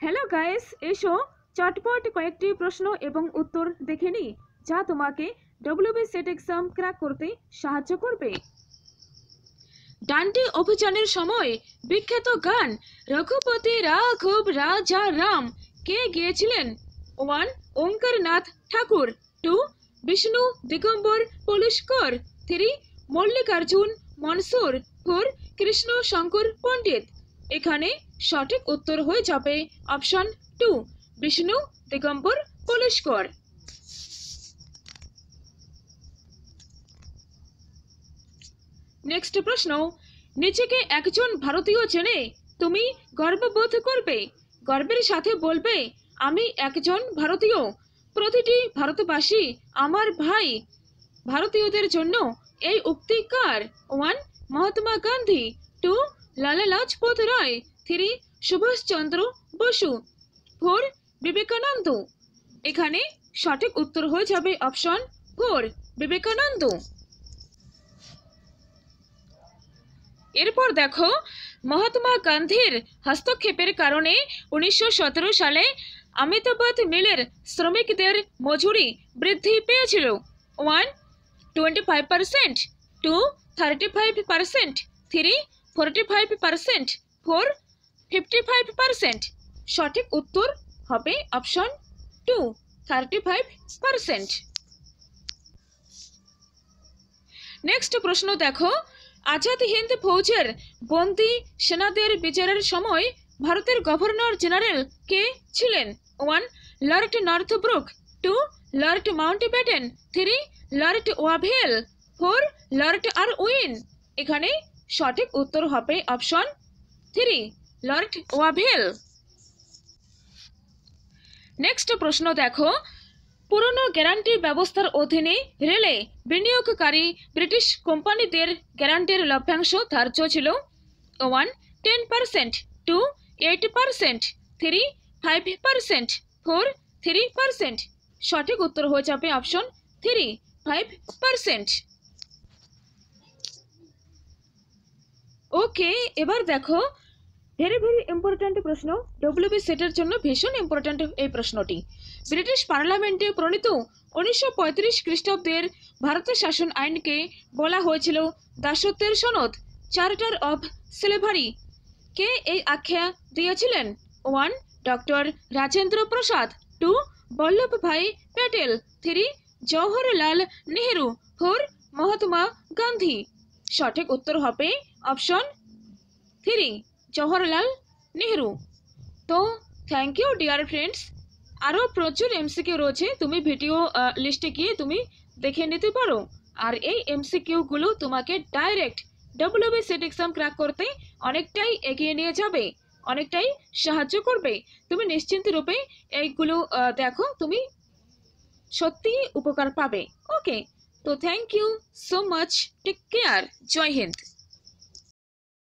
Hello guys, এসো চটপট কয়েকটি প্রশ্ন এবং উত্তর দেখে নিই যা তোমাকে ডব্লিউবি সেট এক্সাম ক্র্যাক করতে সাহায্য করবে। ডান্ডি অভিযানের সময় বিখ্যাত গান রঘুপতি রাঘব রাজা রাম কে গেয়েছিলেন? 1. ওঙ্কারনাথ ঠাকুর, 2. বিষ্ণু দিগম্বর পলুস্কর, 3. মল্লিকার্জুন মনসুর, 4. কৃষ্ণ শঙ্কর পণ্ডিত। এখানে সঠিক উত্তর হয়ে যাবে অপশন 2, বিষ্ণু দিগম্বর পলুস্কর। নেক্সট প্রশ্ন, নিজেকে একজন ভারতীয় জেনে তুমি গর্ববোধ করবে। গর্বের সাথে বলবে আমি একজন ভারতীয়। প্রতিটি ভারতবাসী আমার ভাই। ভারতীয়দের জন্য এই উক্তি কার? 1. মহাত্মা গান্ধী, 2. লালা লাজপত রায়, 3. সুভাষচন্দ্র বসু, 4. বিবেকানন্দ। এখানে সঠিক উত্তর হয়ে যাবে অপশন 4, বিবেকানন্দ। এরপর দেখো, মহাত্মা গান্ধীর হস্তক্ষেপের কারণে 1917 সালে আহমেদাবাদ মিলের শ্রমিকদের মজুরি বৃদ্ধি পেয়েছিল। 1. 25%, 2. 35%, 3. 45%, 4. 55%। সঠিক উত্তর হবে অপশন 2, 35%। নেক্সট প্রশ্ন দেখো, আজাদ হিন্দ ফৌজের বন্দী সেনাদের বিচারের সময় ভারতের গভর্নর জেনারেল কে ছিলেন? 1. Lord Northbrook, 2. Lord Mountbatten, 3. Lord Wavell, 4. Lord Irwin. এখানে সঠিক উত্তর হবে অপশন 3, লর্ড ওয়াভেল। নেক্সট প্রশ্ন দেখো, পুরনো গ্যারান্টি ব্যবস্থার অধীনে রেলে বিনিয়োগকারী ব্রিটিশ কোম্পানিদের গ্যারান্টির লভ্যাংশ ধার্য ছিল? 1. 10%, 2. 8%, 3. 5%, 4. 3%। সঠিক উত্তর হয়ে যাবে অপশন 3, 5%। ওকে, এবার দেখো ভেরি ইম্পর্ট্যান্ট প্রশ্ন, ডব্লিউবি সেটের জন্য ভীষণ ইম্পর্ট্যান্ট এই প্রশ্নটি। ব্রিটিশ পার্লামেন্টে প্রণীত 1935 খ্রিস্টাব্দের ভারতের শাসন আইনকে বলা হয়েছিল দাসত্বের সনদ, চার্টার অফ স্লেভারি। কে এই আখ্যা দিয়েছিলেন? 1. ডক্টর রাজেন্দ্র প্রসাদ, 2. বল্লভ ভাই প্যাটেল, 3. জওহরলাল নেহেরু, 4. মহাত্মা গান্ধী। সঠিক উত্তর হবে অপশন 3, জওহরলাল নেহেরু। তো থ্যাংক ইউ ডিয়ার ফ্রেন্ডস। আরও প্রচুর এমসিকিউ রয়েছে, তুমি ভিডিও লিস্টে গিয়ে তুমি দেখে নিতে পারো। আর এই এমসিকিউগুলো তোমাকে direct WB set exam crack করতে অনেকটাই এগিয়ে নিয়ে যাবে, অনেকটাই সাহায্য করবে। তুমি নিশ্চিন্ত রূপে এইগুলো দেখো, তুমি সত্যিই উপকার পাবে। ওকে, তো thank you so much, take care, জয় হিন্দ।